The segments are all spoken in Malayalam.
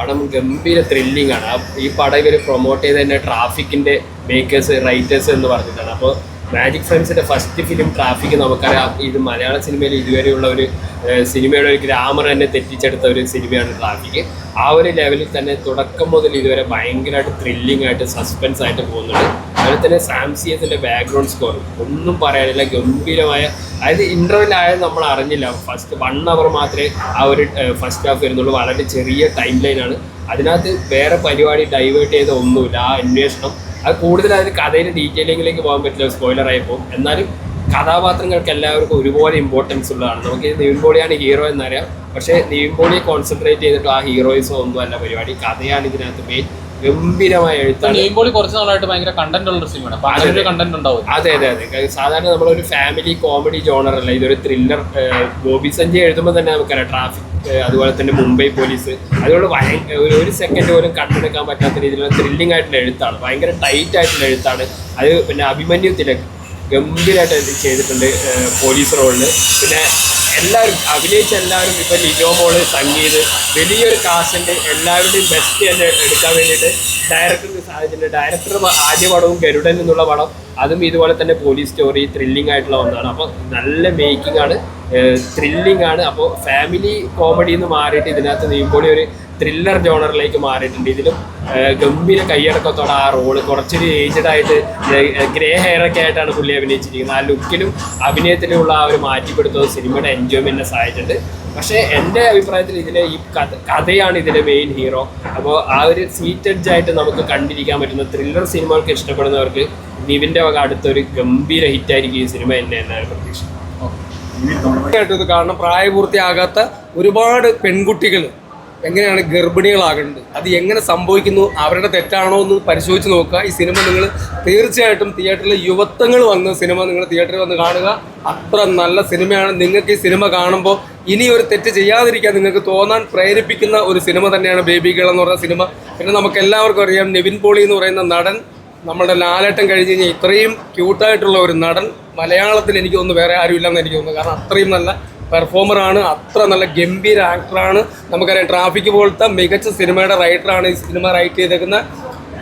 പടം ഗംഭീര ത്രില്ലിംഗ് ആണ്. ഈ പടം ഇവർ പ്രൊമോട്ട് ചെയ്ത് തന്നെ ട്രാഫിക്കിൻ്റെ മേക്കേഴ്സ് റൈറ്റേഴ്സ് എന്ന് പറഞ്ഞിട്ടാണ്. അപ്പോൾ മാജിക് ഫ്രണ്ട്സിൻ്റെ ഫസ്റ്റ് ഫിലിം ട്രാഫിക് നമുക്കറിയാം, ഇത് മലയാള സിനിമയിൽ ഇതുവരെയുള്ള ഒരു സിനിമയുടെ ഒരു ഗ്രാമർ തന്നെ തെറ്റിച്ചെടുത്ത ഒരു സിനിമയാണ് ട്രാഫിക്. ആ ഒരു ലെവലിൽ തന്നെ തുടക്കം മുതൽ ഇതുവരെ ഭയങ്കരമായിട്ട് ത്രില്ലിംഗ് ആയിട്ട് സസ്പെൻസ് ആയിട്ട് പോകുന്നുണ്ട്. അതുപോലെ തന്നെ സാംസിയസിൻ്റെ ബാക്ക്ഗ്രൗണ്ട് സ്കോർ ഒന്നും പറയാനില്ല, ഗംഭീരമായ. അതായത് ഇൻ്റർവെൽ ആയത് നമ്മൾ അറിഞ്ഞില്ല, ഫസ്റ്റ് 1 hour മാത്രമേ ആ ഒരു ഫസ്റ്റ് ഹാഫ് വരുന്നുള്ളൂ. വളരെ ചെറിയ ടൈം ലൈനാണ്. അതിനകത്ത് വേറെ പരിപാടി ഡൈവേർട്ട് ചെയ്ത ഒന്നുമില്ല. ആ അന്വേഷണം അത് കൂടുതൽ അതിന് കഥയുടെ ഡീറ്റെയിലിങ്ങിലേക്ക് പോകാൻ പറ്റില്ല, സ്പോയിലറായി പോകും. എന്നാലും കഥാപാത്രങ്ങൾക്ക് എല്ലാവർക്കും ഒരുപോലെ ഇമ്പോർട്ടൻസ് ഉള്ളതാണ്. നമുക്ക് നിവിൻ പോളിയാണ് ഹീറോ എന്നറിയാം, പക്ഷേ നിവിൻ പോളിയെ കോൺസെൻട്രേറ്റ് ചെയ്തിട്ട് ആ ഹീറോയിസോ ഒന്നും അല്ല പരിപാടി. കഥയാണ് ഇതിനകത്ത് മെയിൻ. ഗംഭീരമായ എഴുത്താണ്. നിവിൻ പോളി കുറച്ച് നാളായിട്ട് ഭയങ്കര കണ്ടന്റ് ഉള്ള സിനിമയാണ്. കണ്ടന്റ് ഉണ്ടാവും. അതെ. സാധാരണ നമ്മളൊരു ഫാമിലി കോമഡി ജോണർ അല്ല, ഇതൊരു ത്രില്ലർ. ബോബി സഞ്ജയ് എഴുതുമ്പോൾ തന്നെ നമുക്കറിയാം ട്രാഫിക്, അതുപോലെ തന്നെ മുംബൈ പോലീസ്, അതുകൊണ്ട് ഒരു സെക്കൻഡ് പോലും കണ്ടെടുക്കാൻ പറ്റാത്ത രീതിയിലുള്ള ത്രില്ലിംഗ് ആയിട്ടുള്ള എഴുത്താണ്. ഭയങ്കര ടൈറ്റ് ആയിട്ടുള്ള എഴുത്താണ് അത്. പിന്നെ അഭിമന്യു തിലക് ഗംഭീരമായിട്ട് ചെയ്തിട്ടുണ്ട് പോലീസ് റോളിൽ. പിന്നെ എല്ലാവരും അഭിനയിച്ച എല്ലാവരും, ഇപ്പം ലിജോ മോള്, സംഗീത്, വലിയൊരു കാസ്റ്റുണ്ട്. എല്ലാവരുടെയും ബെസ്റ്റ് തന്നെ എടുക്കാൻ വേണ്ടിയിട്ട് ഡയറക്ടർക്ക് സാധിച്ചിട്ടുണ്ട്. ഡയറക്ടർ ആദ്യ പടവും ഗരുഡൻ എന്നുള്ള പടം, അതും ഇതുപോലെ തന്നെ പോലീസ് സ്റ്റോറി ത്രില്ലിംഗ് ആയിട്ടുള്ള ഒന്നാണ്. അപ്പോൾ നല്ല മേക്കിംഗ് ആണ്, ത്രില്ലിംഗ് ആണ്. അപ്പോൾ ഫാമിലി കോമഡി എന്ന് മാറിയിട്ട് ഇതിനകത്ത് നീമ്പോളി ഒരു ത്രില്ലർ ജോണറിലേക്ക് മാറിയിട്ടുണ്ട്. ഇതിലും ഗംഭീര കൈയടക്കത്തോടെ ആ റോള്, കുറച്ചൊരു ഏജ്ഡ് ആയിട്ട് ഗ്രേ ഹെയറൊക്കെ ആയിട്ടാണ് പുള്ളി അഭിനയിച്ചിരിക്കുന്നത്. ആ ലുക്കിലും അഭിനയത്തിലുള്ള ആ ഒരു മാറ്റിപ്പെടുത്തുന്നത് സിനിമയുടെ എൻജോയ്മെൻറ്റിനെ സഹായിച്ചിട്ടുണ്ട്. പക്ഷേ എൻ്റെ അഭിപ്രായത്തിൽ ഇതിലെ ഈ കഥയാണ് ഇതിലെ മെയിൻ ഹീറോ. അപ്പോൾ ആ ഒരു സ്വീറ്റ് എഡ്ജ് ആയിട്ട് നമുക്ക് കണ്ടിരിക്കാൻ പറ്റുന്ന ത്രില്ലർ സിനിമകൾക്ക് ഇഷ്ടപ്പെടുന്നവർക്ക് നിവിൻ്റെ വക അടുത്തൊരു ഗംഭീര ഹിറ്റായിരിക്കും ഈ സിനിമ എന്നാണ് പ്രതീക്ഷ. കാരണം പ്രായപൂർത്തിയാകാത്ത ഒരുപാട് പെൺകുട്ടികൾ എങ്ങനെയാണ് ഗർഭിണികളാകുന്നത്, അത് എങ്ങനെ സംഭവിക്കുന്നു, അവരുടെ തെറ്റാണോ എന്ന് പരിശോധിച്ച് നോക്കുക. ഈ സിനിമ നിങ്ങൾ തീർച്ചയായിട്ടും തിയേറ്ററിൽ യുവത്വങ്ങൾ വന്ന് സിനിമ നിങ്ങൾ തിയേറ്ററിൽ വന്ന് കാണുക. അത്ര നല്ല സിനിമയാണ്. നിങ്ങൾക്ക് ഈ സിനിമ കാണുമ്പോൾ ഇനി ഒരു തെറ്റ് ചെയ്യാതിരിക്കാൻ നിങ്ങൾക്ക് തോന്നാൻ പ്രേരിപ്പിക്കുന്ന ഒരു സിനിമ തന്നെയാണ് ബേബി ഗേൾ എന്ന് പറയുന്ന സിനിമ. പിന്നെ നമുക്ക് എല്ലാവർക്കും അറിയാം, നിവിൻ പോളി എന്ന് പറയുന്ന നടൻ നമ്മുടെ ലാലേട്ടൻ കഴിഞ്ഞ് കഴിഞ്ഞാൽ ഇത്രയും ക്യൂട്ടായിട്ടുള്ള ഒരു നടൻ മലയാളത്തിൽ എനിക്ക് തോന്നുന്നു വേറെ ആരും ഇല്ലെന്ന് എനിക്ക് തോന്നുന്നു. കാരണം അത്രയും നല്ല പെർഫോമറാണ്, അത്ര നല്ല ഗംഭീര ആക്ടറാണ്. നമുക്കറിയാം ട്രാഫിക് പോലത്തെ മികച്ച സിനിമയുടെ റൈറ്ററാണ് ഈ സിനിമ റൈറ്റ് ചെയ്തേക്കുന്നത്.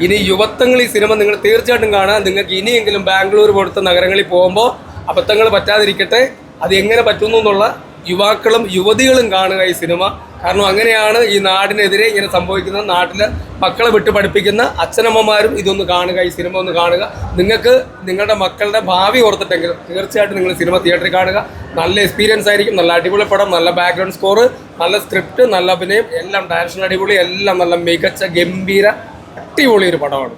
ഇനി യുവത്വങ്ങൾ ഈ സിനിമ നിങ്ങൾ തീർച്ചയായിട്ടും കാണുക. നിങ്ങൾക്ക് ഇനിയെങ്കിലും ബാംഗ്ലൂർ പോലത്തെ നഗരങ്ങളിൽ പോകുമ്പോൾ അബദ്ധങ്ങൾ പറ്റാതിരിക്കട്ടെ. അത് എങ്ങനെ പറ്റുന്നു എന്നുള്ള യുവാക്കളും യുവതികളും കാണുക ഈ സിനിമ. കാരണം അങ്ങനെയാണ് ഈ നാടിനെതിരെ ഇങ്ങനെ സംഭവിക്കുന്നത്. നാട്ടിൽ മക്കളെ വിട്ട് പഠിപ്പിക്കുന്ന അച്ഛനമ്മമാരും ഇതൊന്ന് കാണുക, ഈ സിനിമ ഒന്ന് കാണുക. നിങ്ങൾക്ക് നിങ്ങളുടെ മക്കളുടെ ഭാവി ഓർത്തിട്ടെങ്കിലും തീർച്ചയായിട്ടും നിങ്ങൾ സിനിമ തിയേറ്ററിൽ കാണുക. നല്ല എക്സ്പീരിയൻസ് ആയിരിക്കും. നല്ല അടിപൊളി പടം, നല്ല ബാക്ക്ഗ്രൗണ്ട് സ്കോർ, നല്ല സ്ക്രിപ്റ്റ്, നല്ല അഭിനയം, എല്ലാം ഡയറക്ഷൻ അടിപൊളി, എല്ലാം നല്ല മികച്ച ഗംഭീര അടിപൊളി ഒരു പടമാണ്.